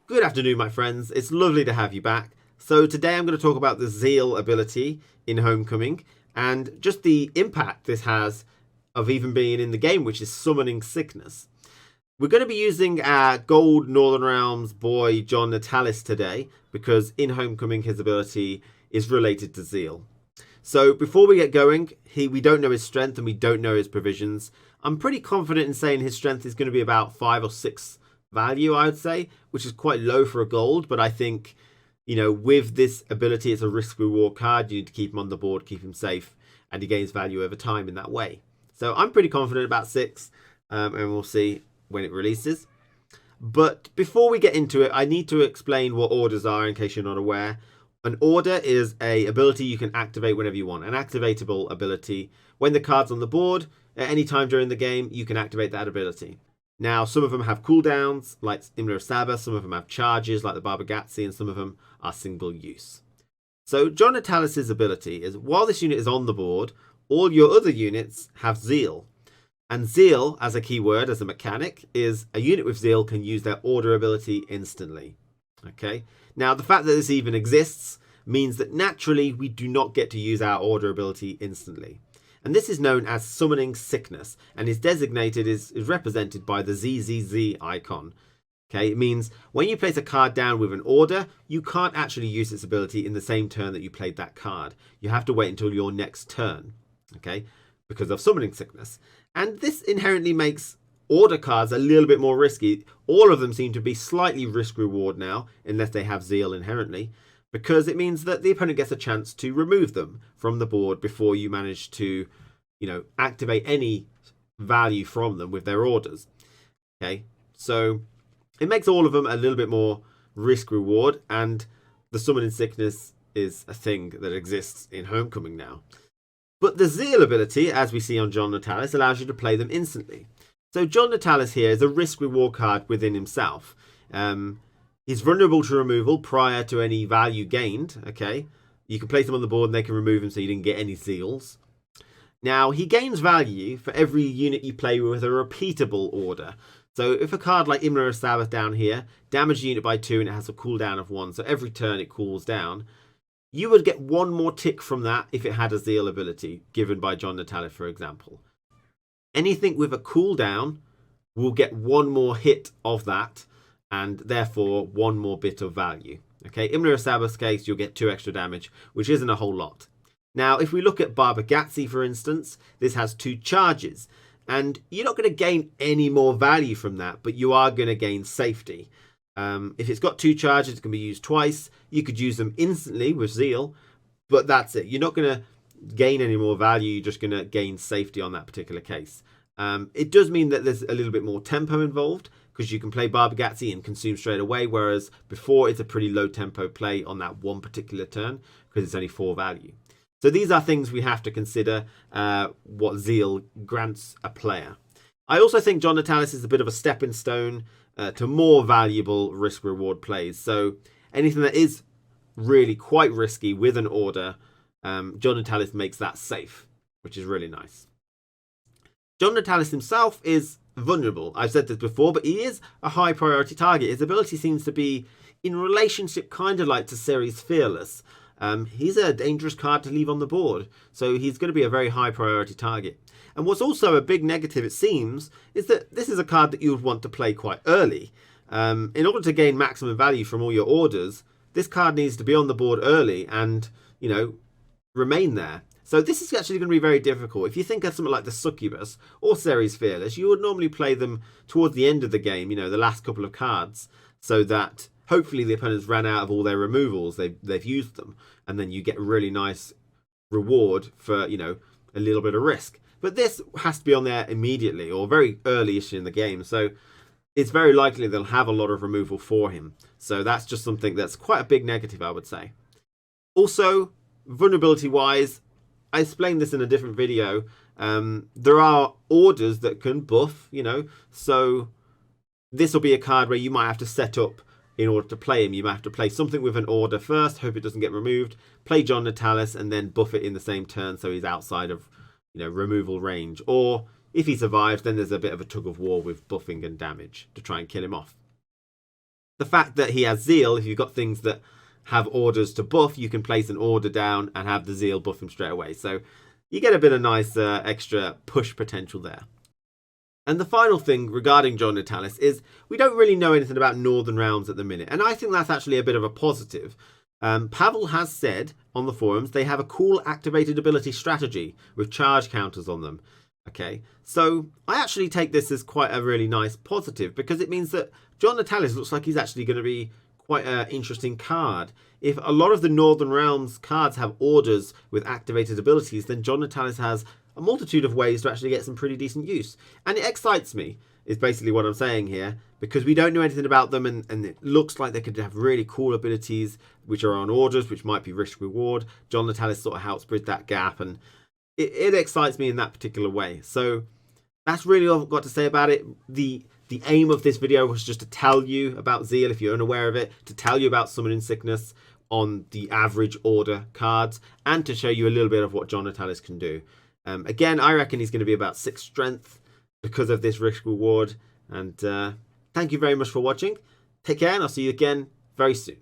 Good afternoon, my friends. It's lovely to have you back. So today I'm going to talk about the Zeal ability in Homecoming and just the impact this has of even being in the game, which is summoning sickness. We're going to be using our Gold Northern Realms boy John Natalis today because in Homecoming his ability is related to Zeal. So before we get going, we don't know his strength and we don't know his provisions. I'm pretty confident in saying his strength is going to be about 5 or 6 value, I would say, which is quite low for a gold, but I think, with this ability, it's a risk reward card. You need to keep him on the board, keep him safe, and he gains value over time in that way. So I'm pretty confident about 6, and we'll see when it releases. But before we get into it, I need to explain what orders are in case you're not aware. An order is a ability you can activate whenever you want, an activatable ability. When the card's on the board, at any time during the game, you can activate that ability. Now, some of them have cooldowns, like Imler Saba, some of them have charges, like the Barbagatsi, and some of them are single use. So, John Natalis' ability is, while this unit is on the board, all your other units have Zeal. And Zeal, as a keyword, as a mechanic, is a unit with Zeal can use their order ability instantly. Okay? Now, the fact that this even exists means that naturally we do not get to use our order ability instantly. And this is known as summoning sickness and is designated, is represented by the ZZZ icon. Okay, it means when you place a card down with an order, you can't actually use its ability in the same turn that you played that card. You have to wait until your next turn, okay, because of summoning sickness. And this inherently makes order cards a little bit more risky. All of them seem to be slightly risk reward now, unless they have Zeal inherently, because it means that the opponent gets a chance to remove them from the board before you manage to, activate any value from them with their orders. Okay, so it makes all of them a little bit more risk reward, and the summoning sickness is a thing that exists in Homecoming now. But the Zeal ability, as we see on John Natalis, allows you to play them instantly. So John Natalis here is a risk reward card within himself. He's vulnerable to removal prior to any value gained. Okay, you can place them on the board and they can remove him so you didn't get any Zeals. Now, he gains value for every unit you play with a repeatable order. So if a card like Imler Sabbath down here damages a unit by 2 and it has a cooldown of 1, so every turn it cools down, you would get 1 more tick from that if it had a Zeal ability given by John Natalis, for example. Anything with a cooldown will get 1 more hit of that, and therefore 1 more bit of value. Okay, Imler Sabbath's case, you'll get 2 extra damage, which isn't a whole lot. Now, if we look at Barbagatsi, for instance, this has 2 charges, and you're not going to gain any more value from that, but you are going to gain safety. If it's got 2 charges, it can be used twice. You could use them instantly with Zeal, but that's it. You're not going to gain any more value, you're just going to gain safety on that particular case. It does mean that there's a little bit more tempo involved, because you can play Barbagatsi and consume straight away, whereas before it's a pretty low tempo play on that one particular turn, because it's only 4 value. So these are things we have to consider what Zeal grants a player. I also think John Natalis is a bit of a stepping stone to more valuable risk-reward plays. So anything that is really quite risky with an order, John Natalis makes that safe, which is really nice. John Natalis himself is vulnerable. I've said this before, but he is a high priority target. His ability seems to be in relationship kind of like to Ceres Fearless. He's a dangerous card to leave on the board, so he's going to be a very high priority target. And what's also a big negative, it seems, is that this is a card that you would want to play quite early. In order to gain maximum value from all your orders, this card needs to be on the board early and, remain there. So this is actually going to be very difficult. If you think of something like the Succubus or Ceres Fearless, you would normally play them towards the end of the game, the last couple of cards, so that hopefully the opponents ran out of all their removals, they've used them, and then you get a really nice reward for, a little bit of risk. But this has to be on there immediately or very early-ish in the game, so it's very likely they'll have a lot of removal for him. So that's just something that's quite a big negative, I would say. Also, vulnerability-wise, I explained this in a different video. There are orders that can buff, so this will be a card where you might have to set up in order to play him. You might have to play something with an order first, hope it doesn't get removed, play John Natalis, and then buff it in the same turn so he's outside of removal range. Or if he survives, then there's a bit of a tug of war with buffing and damage to try and kill him off. The fact that he has Zeal, if you've got things that have orders to buff, you can place an order down and have the Zeal buff him straight away. So you get a bit of nice extra push potential there. And the final thing regarding John Natalis is we don't really know anything about Northern Realms at the minute. And I think that's actually a bit of a positive. Pavel has said on the forums they have a cool activated ability strategy with charge counters on them. Okay, so I actually take this as quite a really nice positive because it means that John Natalis looks like he's actually going to be quite an interesting card. If a lot of the Northern Realms cards have orders with activated abilities, then John Natalis has a multitude of ways to actually get some pretty decent use. And it excites me, is basically what I'm saying here, because we don't know anything about them, and it looks like they could have really cool abilities which are on orders, which might be risk reward. John Natalis sort of helps bridge that gap, and it excites me in that particular way. So that's really all I've got to say about it. The aim of this video was just to tell you about Zeal, if you're unaware of it, to tell you about Summoning Sickness on the average order cards, and to show you a little bit of what John Natalis can do. Again, I reckon he's going to be about 6 strength because of this risk reward. And thank you very much for watching. Take care, and I'll see you again very soon.